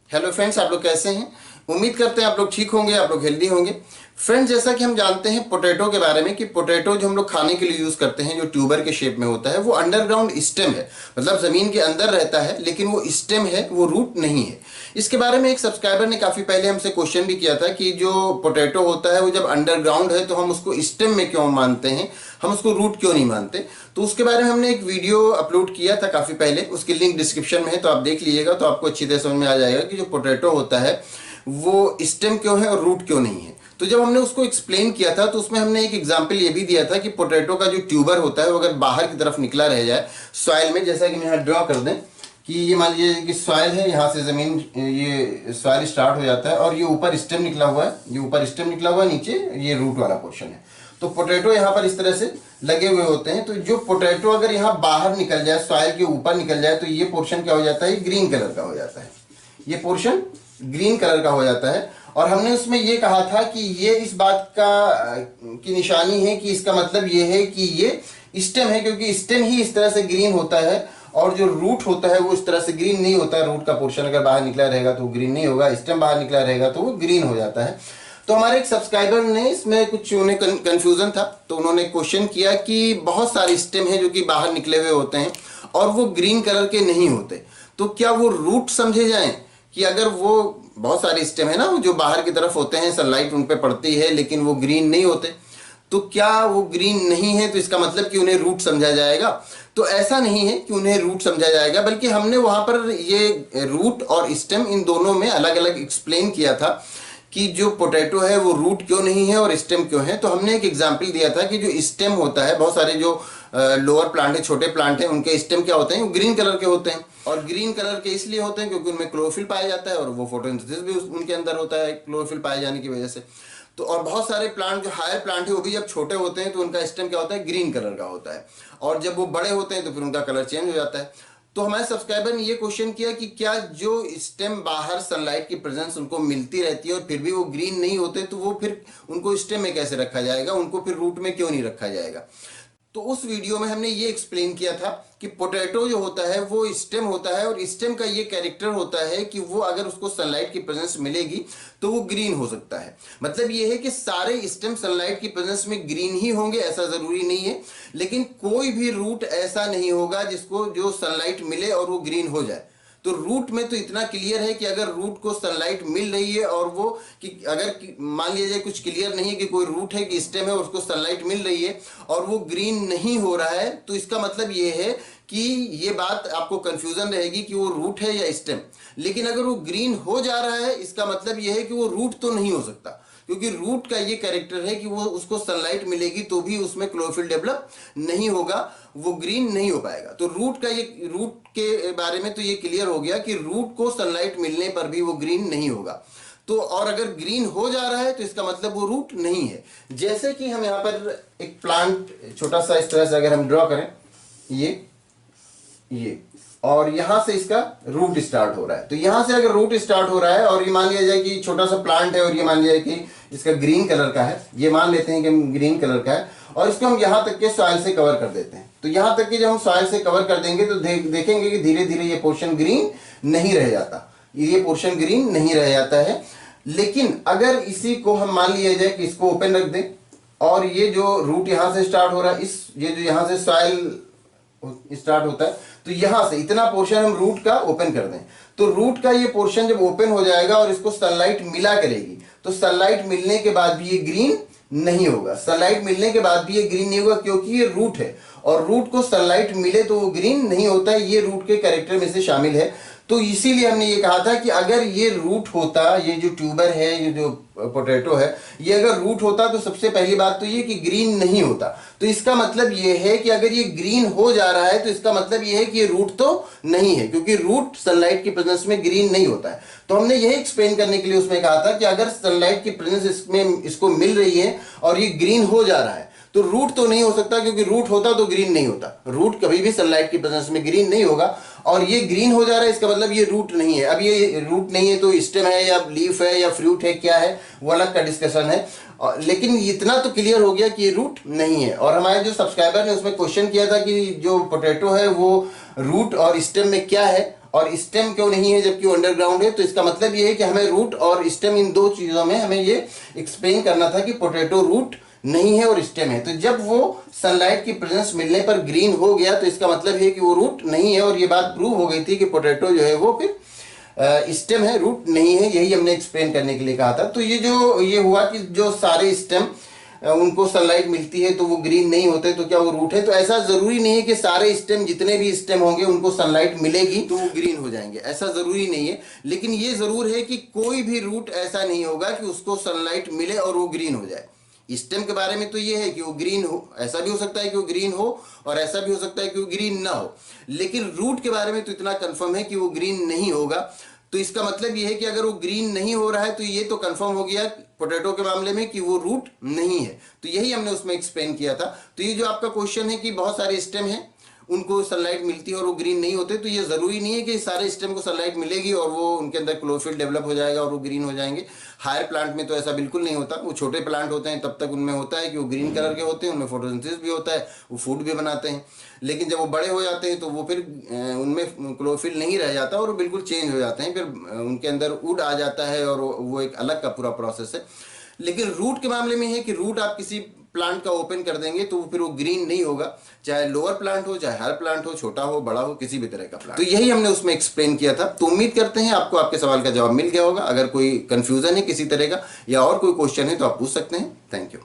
Hello friends, आप लोग कैसे हैं? उम्मीद करते हैं आप लोग ठीक होंगे, आप लोग हेल्दी होंगे। फ्रेंड्स, जैसा कि हम जानते हैं पोटैटो के बारे में कि पोटैटो जो हम लोग खाने के लिए यूज़ करते हैं, जो ट्यूबर के शेप में होता है, वो अंडरग्राउंड स्टेम है। मतलब ज़मीन के अंदर रहता है, लेकिन वो स्टेम है, वो रूट नहीं है। इसके बारे में एक सब्सक्राइबर ने काफ़ी पहले हमसे क्वेश्चन भी किया था कि जो पोटैटो होता है वो जब अंडरग्राउंड है तो हम उसको स्टेम में क्यों मानते हैं, हम उसको रूट क्यों नहीं मानते। तो उसके बारे में हमने एक वीडियो अपलोड किया था काफ़ी पहले, उसकी लिंक डिस्क्रिप्शन में है, तो आप देख लीजिएगा तो आपको अच्छी तरह समझ में आ जाएगा कि जो पोटैटो होता है वो स्टेम क्यों है और रूट क्यों नहीं है। तो जब हमने उसको एक्सप्लेन किया था तो उसमें हमने एक एग्जांपल ये भी दिया था कि पोटैटो का जो ट्यूबर होता है वो अगर बाहर की तरफ निकला रह जाए सॉइल में, जैसा कि हम यहाँ ड्रॉ कर दें कि ये मान लीजिए कि सॉइल है, यहाँ से ज़मीन, ये सॉइल स्टार्ट हो जाता है और ये ऊपर स्टेम निकला हुआ है, ये ऊपर स्टेम निकला हुआ है, नीचे ये रूट वाला पोर्शन है। तो पोटैटो यहाँ पर इस तरह से लगे हुए होते हैं। तो जो पोटैटो अगर यहाँ बाहर निकल जाए, सॉइल के ऊपर निकल जाए, तो ये पोर्शन क्या हो जाता है, ग्रीन कलर का हो जाता है। ये पोर्शन ग्रीन कलर का हो जाता है। और हमने उसमें ये कहा था कि ये इस बात की निशानी है कि इसका मतलब ये है कि ये स्टेम है, क्योंकि स्टेम ही इस तरह से ग्रीन होता है और जो रूट होता है वो इस तरह से ग्रीन नहीं होता है। रूट का पोर्शन अगर बाहर निकला रहेगा तो वो ग्रीन नहीं होगा, स्टेम बाहर निकला रहेगा तो वो ग्रीन हो जाता है। तो हमारे एक सब्सक्राइबर ने इसमें कुछ उन्हें कंफ्यूजन था, तो उन्होंने क्वेश्चन किया कि बहुत सारे स्टेम हैं जो कि बाहर निकले हुए होते हैं और वो ग्रीन कलर के नहीं होते, तो क्या वो रूट समझे जाएं? कि अगर वो बहुत सारे स्टेम है ना जो बाहर की तरफ होते हैं, सनलाइट उन पे पड़ती है लेकिन वो ग्रीन नहीं होते, तो क्या वो ग्रीन नहीं है तो इसका मतलब कि उन्हें रूट समझा जाएगा? तो ऐसा नहीं है कि उन्हें रूट समझा जाएगा, बल्कि हमने वहां पर ये रूट और स्टेम इन दोनों में अलग अलग एक्सप्लेन किया था कि जो पोटैटो है वो रूट क्यों नहीं है और स्टेम क्यों है। तो हमने एक एग्जाम्पल दिया था कि जो स्टेम होता है, बहुत सारे जो लोअर प्लांट है, छोटे प्लांट है, उनके स्टेम क्या होते हैं, वो ग्रीन कलर के होते हैं। और ग्रीन कलर के इसलिए होते हैं क्योंकि उनमें क्लोरोफिल पाया जाता है और वो फोटोसिंथेसिस भी उनके अंदर होता है क्लोरोफिल पाए जाने की वजह से। तो और बहुत सारे प्लांट जो हायर प्लांट है वो भी जब छोटे होते हैं तो उनका स्टेम क्या होता है, ग्रीन कलर का होता है, और जब वो बड़े होते हैं तो फिर उनका कलर चेंज हो जाता है। तो हमारे सब्सक्राइबर ने ये क्वेश्चन किया कि क्या जो स्टेम बाहर सनलाइट की प्रेजेंस उनको मिलती रहती है और फिर भी वो ग्रीन नहीं होते, तो वो फिर उनको स्टेम में कैसे रखा जाएगा, उनको फिर रूट में क्यों नहीं रखा जाएगा। तो उस वीडियो में हमने ये एक्सप्लेन किया था कि पोटैटो जो होता है वो स्टेम होता है और स्टेम का ये कैरेक्टर होता है कि वो अगर उसको सनलाइट की प्रेजेंस मिलेगी तो वो ग्रीन हो सकता है। मतलब ये है कि सारे स्टेम सनलाइट की प्रेजेंस में ग्रीन ही होंगे ऐसा जरूरी नहीं है, लेकिन कोई भी रूट ऐसा नहीं होगा जिसको जो सनलाइट मिले और वो ग्रीन हो जाए। तो रूट में तो इतना क्लियर है कि अगर रूट को सनलाइट मिल रही है और वो कि अगर मान लिया जाए कुछ क्लियर नहीं है कि कोई रूट है कि स्टेम है और उसको सनलाइट मिल रही है और वो ग्रीन नहीं हो रहा है, तो इसका मतलब ये है कि ये बात आपको कंफ्यूजन रहेगी कि वो रूट है या स्टेम। लेकिन अगर वो ग्रीन हो जा रहा है इसका मतलब ये है कि वो रूट तो नहीं हो सकता, क्योंकि रूट का ये कैरेक्टर है कि वो उसको सनलाइट मिलेगी तो भी उसमें क्लोरोफिल डेवलप नहीं होगा, वो ग्रीन नहीं हो पाएगा। तो रूट के बारे में तो ये क्लियर हो गया कि रूट को सनलाइट मिलने पर भी वो ग्रीन नहीं होगा। तो और अगर ग्रीन हो जा रहा है तो इसका मतलब वो रूट नहीं है। जैसे कि हम यहाँ पर एक प्लांट छोटा सा इस तरह से अगर हम ड्रॉ करें, ये और यहां से इसका रूट स्टार्ट हो रहा है, तो यहां से अगर रूट स्टार्ट हो रहा है और ये मान लिया जाए कि छोटा सा प्लांट है और ये मान लिया जाए कि इसका ग्रीन कलर का है, ये मान लेते हैं कि ग्रीन कलर का है और इसको हम यहां तक के सॉइल से कवर कर देते हैं। तो यहां तक के जब हम सॉइल से कवर कर देंगे तो देखेंगे कि धीरे धीरे ये पोर्शन ग्रीन नहीं रह जाता, ये पोर्शन ग्रीन नहीं रह जाता है। लेकिन अगर इसी को हम मान लिया जाए कि इसको ओपन रख दें और ये जो रूट यहां से स्टार्ट हो रहा है, ये जो यहां से सॉइल स्टार्ट होता है, तो यहां से इतना पोर्शन हम रूट का ओपन कर दें, तो रूट का ये पोर्शन जब ओपन हो जाएगा और इसको सनलाइट मिला करेगी, तो सनलाइट मिलने के बाद भी ये ग्रीन नहीं होगा। सनलाइट मिलने के बाद भी ये ग्रीन नहीं होगा क्योंकि ये रूट है और रूट को सनलाइट मिले तो वो ग्रीन नहीं होता है, ये रूट के कैरेक्टर में से शामिल है। तो इसीलिए हमने ये कहा था कि अगर ये रूट होता, ये जो ट्यूबर है, ये जो पोटैटो है, ये अगर रूट होता तो सबसे पहली बात तो ये कि ग्रीन नहीं होता। तो इसका मतलब ये है कि अगर ये ग्रीन हो जा रहा है तो इसका मतलब ये है कि ये रूट तो नहीं है, क्योंकि रूट सनलाइट की प्रेजेंस में ग्रीन नहीं होता है। तो हमने यही एक्सप्लेन करने के लिए उसमें कहा था कि अगर सनलाइट की प्रेजेंस इसमें इसको मिल रही है और ये ग्रीन हो जा रहा है तो रूट तो नहीं हो सकता, क्योंकि रूट होता तो ग्रीन नहीं होता। रूट कभी भी सनलाइट की प्रेजेंस में ग्रीन नहीं होगा और ये ग्रीन हो जा रहा है, इसका मतलब ये रूट नहीं है। अब ये रूट नहीं है तो स्टेम है या लीफ है या फ्रूट है, क्या है वो अलग का डिस्कशन है, लेकिन इतना तो क्लियर हो गया कि ये रूट नहीं है। और हमारे जो सब्सक्राइबर ने उसमें क्वेश्चन किया था कि जो पोटैटो है वो रूट और स्टेम में क्या है, और स्टेम क्यों नहीं है जबकि वो अंडरग्राउंड है? तो इसका मतलब ये है कि हमें रूट और स्टेम इन दो चीजों में हमें ये एक्सप्लेन करना था कि पोटैटो रूट नहीं है और स्टेम है। तो जब वो सनलाइट की प्रेजेंस मिलने पर ग्रीन हो गया तो इसका मतलब है कि वो रूट नहीं है, और ये बात प्रूव हो गई थी कि पोटैटो जो है वो फिर स्टेम है, रूट नहीं है। यही हमने एक्सप्लेन करने के लिए कहा था। तो ये हुआ कि जो सारे स्टेम उनको सनलाइट मिलती है तो वो ग्रीन नहीं होते, तो क्या वो रूट है? तो ऐसा जरूरी नहीं है कि सारे स्टेम, जितने भी स्टेम होंगे उनको सनलाइट मिलेगी तो वो ग्रीन हो जाएंगे, ऐसा जरूरी नहीं है। लेकिन ये जरूर है कि कोई भी रूट ऐसा नहीं होगा कि उसको सनलाइट मिले और वो ग्रीन हो जाए। स्टेम के बारे में तो ये है कि वो ग्रीन हो, ऐसा भी हो सकता है कि वो ग्रीन हो और ऐसा भी हो सकता है कि वो ग्रीन ना हो। लेकिन रूट के बारे में तो इतना कंफर्म है कि वो ग्रीन नहीं होगा। तो इसका मतलब ये है कि अगर वो ग्रीन नहीं हो रहा है तो ये तो कंफर्म हो गया पोटैटो के मामले में कि वो रूट नहीं है। तो यही हमने उसमें एक्सप्लेन किया था। तो ये जो आपका क्वेश्चन है कि बहुत सारे स्टेम हैं उनको सनलाइट मिलती है और वो ग्रीन नहीं होते, तो ये जरूरी नहीं है कि सारे स्टेम को सनलाइट मिलेगी और वो उनके अंदर क्लोरोफिल डेवलप हो जाएगा और वो ग्रीन हो जाएंगे। हायर प्लांट में तो ऐसा बिल्कुल नहीं होता। वो छोटे प्लांट होते हैं तब तक उनमें होता है कि वो ग्रीन कलर के होते हैं, उनमें फोटोसिंथेसिस भी होता है, वो फूड भी बनाते हैं। लेकिन जब वो बड़े हो जाते हैं तो वो फिर उनमें क्लोरोफिल नहीं रह जाता और वो बिल्कुल चेंज हो जाते हैं, फिर उनके अंदर वुड आ जाता है और वो एक अलग का पूरा प्रोसेस है। लेकिन रूट के मामले में है कि रूट आप किसी प्लांट का ओपन कर देंगे तो फिर वो ग्रीन नहीं होगा, चाहे लोअर प्लांट हो, चाहे हायर प्लांट हो, छोटा हो, बड़ा हो, किसी भी तरह का प्लांट। तो यही हमने उसमें एक्सप्लेन किया था। तो उम्मीद करते हैं आपको आपके सवाल का जवाब मिल गया होगा। अगर कोई कंफ्यूजन है किसी तरह का या और कोई क्वेश्चन है तो आप पूछ सकते हैं। Thank you.